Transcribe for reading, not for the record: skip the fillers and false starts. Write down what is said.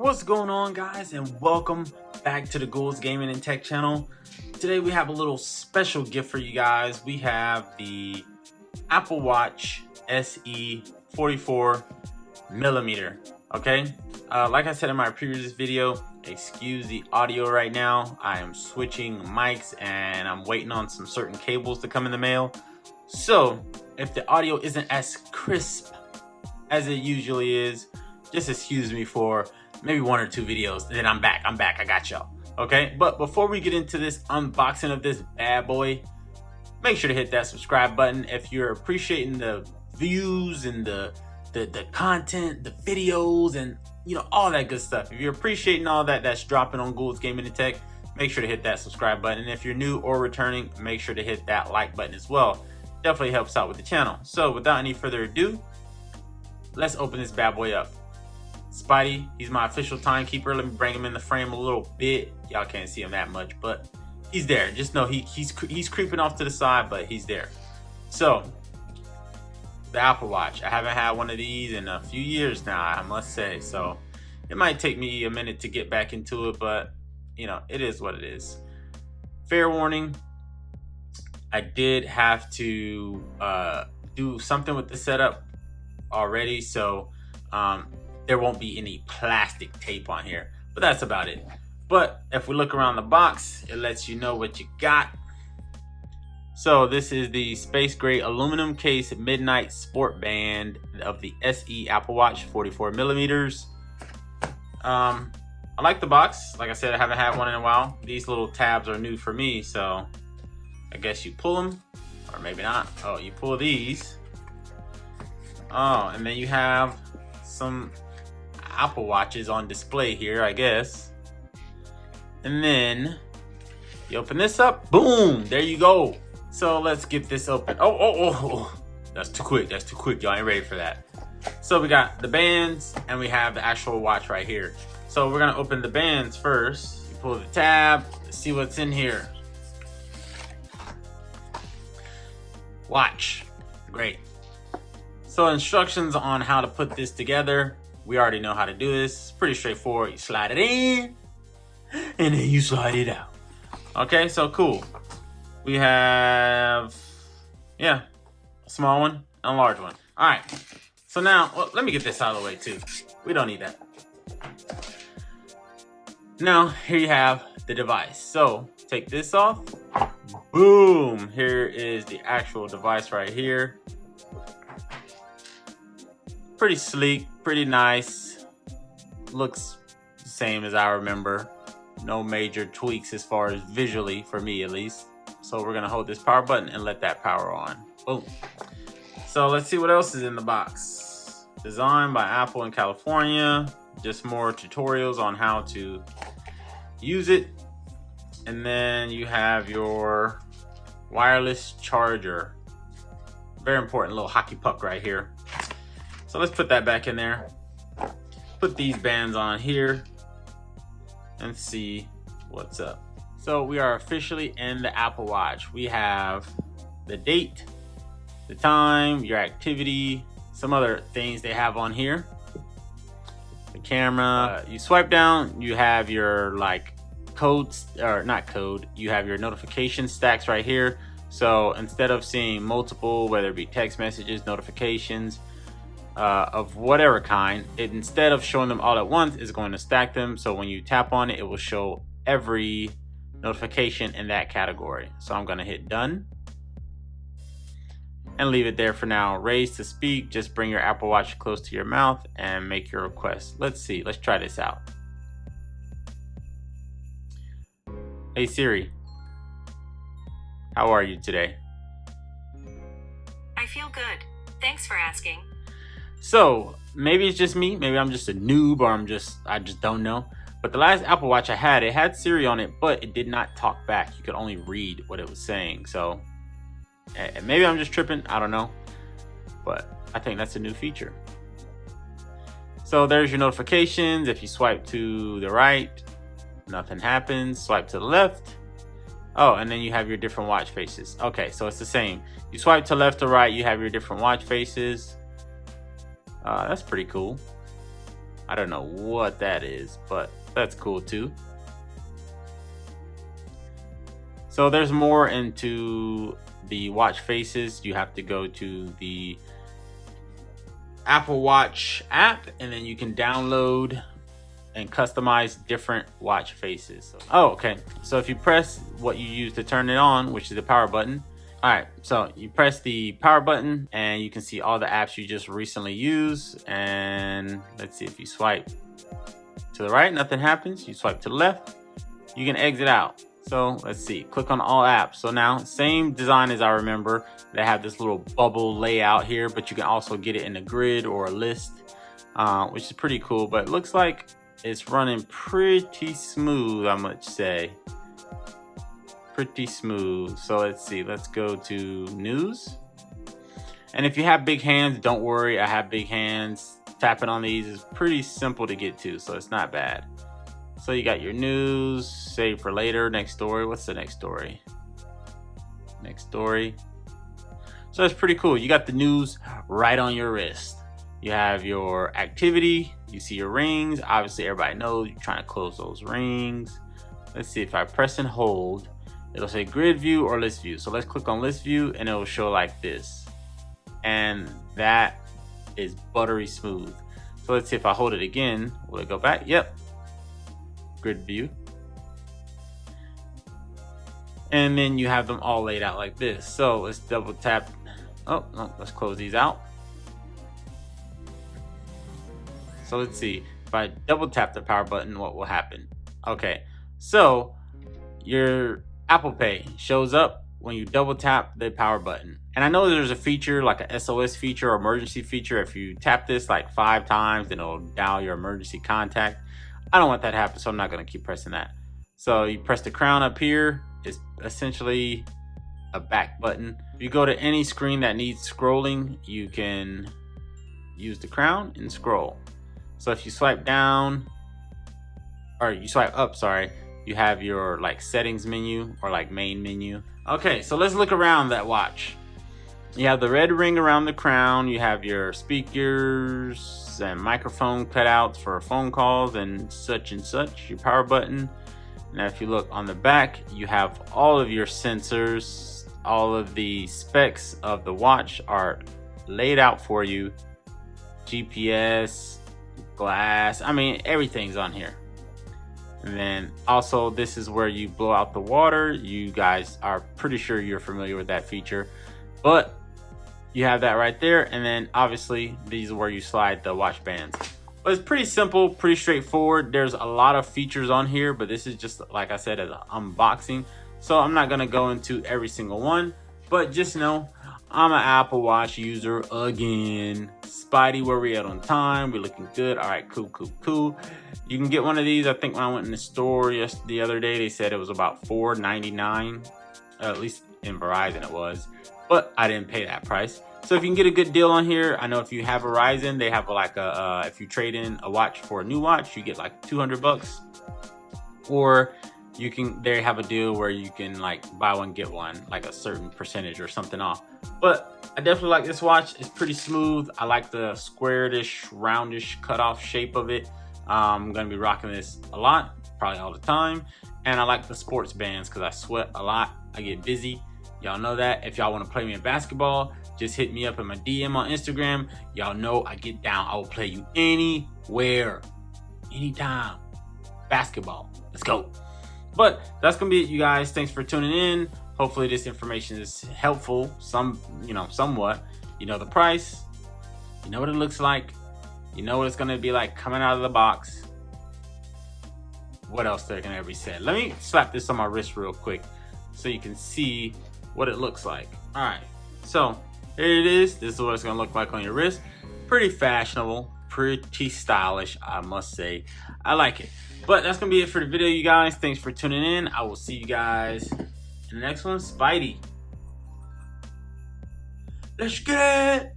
What's going on, guys, and welcome back to the Gould's Gaming and Tech channel. Today we have a little special gift for you guys. We have the Apple Watch SE 44mm. Okay, like I said in my previous video, excuse the audio right now. I am switching mics and I'm waiting on some certain cables to come in the mail. So if the audio isn't as crisp as it usually is, just excuse me for maybe one or two videos, and then I'm back, I got y'all. Okay, but before we get into this unboxing of this bad boy, make sure to hit that subscribe button if you're appreciating the views and the content, the videos, and all that good stuff. If you're appreciating all that's dropping on Gould's Gaming and Tech, make sure to hit that subscribe button. And if you're new or returning, make sure to hit that like button as well. Definitely helps out with the channel. So without any further ado, let's open this bad boy up. Spidey, he's my official timekeeper. Let me bring him in the frame a little bit. Y'all can't see him that much, but he's there. Just know he's creeping off to the side, but he's there. So the Apple Watch, I haven't had one of these in a few years now, I must say. So it might take me a minute to get back into it, but it is what it is. Fair warning, I did have to do something with the setup already, so there won't be any plastic tape on here, but that's about it. But if we look around the box, it lets you know what you got. So this is the space gray aluminum case midnight sport band of the SE Apple Watch 44mm. I like the box. Like I said, I haven't had one in a while. These little tabs are new for me, so I guess you pull them, or maybe not. Oh, you pull these. Oh, and then you have some Apple Watches on display here, I guess. And then you open this up, boom, there you go. So let's get this open. Oh, that's too quick, y'all ain't ready for that. So we got the bands and we have the actual watch right here. So we're gonna open the bands first. You pull the tab, see what's in here. Watch, great. So instructions on how to put this together. We already know how to do this. It's pretty straightforward. You slide it in and then you slide it out. Okay, so cool. We have, a small one and a large one. All right, so now, let me get this out of the way too. We don't need that. Now, here you have the device. So take this off. Boom, here is the actual device right here. Pretty sleek, pretty nice. Looks the same as I remember. No major tweaks as far as visually, for me at least. So we're gonna hold this power button and let that power on. Boom. So let's see what else is in the box. Designed by Apple in California. Just more tutorials on how to use it. And then you have your wireless charger. Very important little hockey puck right here. So let's put that back in there. Put these bands on here and see what's up. So we are officially in the Apple Watch. We have the date, the time, your activity, some other things they have on here. The camera, you swipe down, you have your codes, or not code, you have your notification stacks right here. So instead of seeing multiple, whether it be text messages, notifications, of whatever kind, instead of showing them all at once, is going to stack them. So when you tap on it, it will show every notification in that category. So I'm going to hit done and leave it there for now. Raise to speak, just bring your Apple Watch close to your mouth and make your request. Let's see, let's try this out. Hey Siri, how are you today? I feel good. Thanks for asking. So maybe it's just me, maybe I'm just a noob, or I just don't know. But the last Apple Watch I had, it had Siri on it, but it did not talk back. You could only read what it was saying. So maybe I'm just tripping, I don't know. But I think that's a new feature. So there's your notifications. If you swipe to the right, nothing happens. Swipe to the left. Oh, and then you have your different watch faces. Okay, so it's the same. You swipe to left or right, you have your different watch faces. That's pretty cool. I don't know what that is, but that's cool too. So there's more into the watch faces. You have to go to the Apple Watch app, and then you can download and customize different watch faces. Oh, okay. So if you press what you use to turn it on, which is the power button. All right, so you press the power button and you can see all the apps you just recently used. And let's see, if you swipe to the right, nothing happens. You swipe to the left, you can exit out. So let's see, click on all apps. So now, same design as I remember. They have this little bubble layout here, but you can also get it in a grid or a list, which is pretty cool. But it looks like it's running pretty smooth, I must say. Pretty smooth. So let's see, let's go to news. And if you have big hands, don't worry, I have big hands. Tapping on these is pretty simple to get to, so it's not bad. So you got your news, save for later, next story. What's the next story? Next story. So it's pretty cool. You got the news right on your wrist. You have your activity, you see your rings. Obviously everybody knows you're trying to close those rings. Let's see, if I press and hold, it'll say grid view or list view. So let's click on list view and it'll show like this. And that is buttery smooth. So let's see, if I hold it again, will it go back? Yep. Grid view. And then you have them all laid out like this. So let's double tap. Oh, no, let's close these out. So let's see, if I double tap the power button, what will happen? Okay, so your Apple Pay shows up when you double tap the power button. And I know there's a feature like a SOS feature or emergency feature. If you tap this like 5 times, then it'll dial your emergency contact. I don't want that to happen, so I'm not gonna keep pressing that. So you press the crown up here. It's essentially a back button. If you go to any screen that needs scrolling, you can use the crown and scroll. So if you swipe down, or you swipe up, sorry, you have your like settings menu or like main menu. Okay, so let's look around that watch. You have the red ring around the crown. You have your speakers and microphone cutouts for phone calls and such, your power button. Now, if you look on the back, you have all of your sensors. All of the specs of the watch are laid out for you. GPS, glass, I mean, everything's on here. And then also, this is where you blow out the water. You guys are pretty sure you're familiar with that feature, but you have that right there. And then obviously these are where you slide the watch bands. But it's pretty simple, pretty straightforward. There's a lot of features on here, but this is just, like I said, an unboxing. So I'm not gonna go into every single one, but just know I'm an Apple Watch user again. Spidey, where we at on time? We're looking good. All right, cool. You can get one of these. I think when I went in the store the other day, they said it was about $4.99. At least in Verizon it was, but I didn't pay that price. So if you can get a good deal on here, I know if you have Verizon, they have like a if you trade in a watch for a new watch, you get like $200. Or you can, they have a deal where you can like buy one get one, like a certain percentage or something off. But I definitely like this watch. It's pretty smooth. I like the square-ish, roundish cutoff shape of it. I'm gonna be rocking this a lot, probably all the time. And I like the sports bands because I sweat a lot. I get busy. Y'all know that. If y'all want to play me in basketball, just hit me up in my DM on Instagram. Y'all know I get down. I will play you anywhere, anytime. Basketball. Let's go. But that's gonna be it, you guys. Thanks for tuning in. Hopefully this information is helpful, somewhat. You know the price, you know what it looks like, you know what it's gonna be like coming out of the box. What else there can ever be said? Let me slap this on my wrist real quick so you can see what it looks like. All right, so here it is. This is what it's gonna look like on your wrist. Pretty fashionable, pretty stylish, I must say. I like it. But that's gonna be it for the video, you guys. Thanks for tuning in. I will see you guys in the next one. Spidey, let's get it.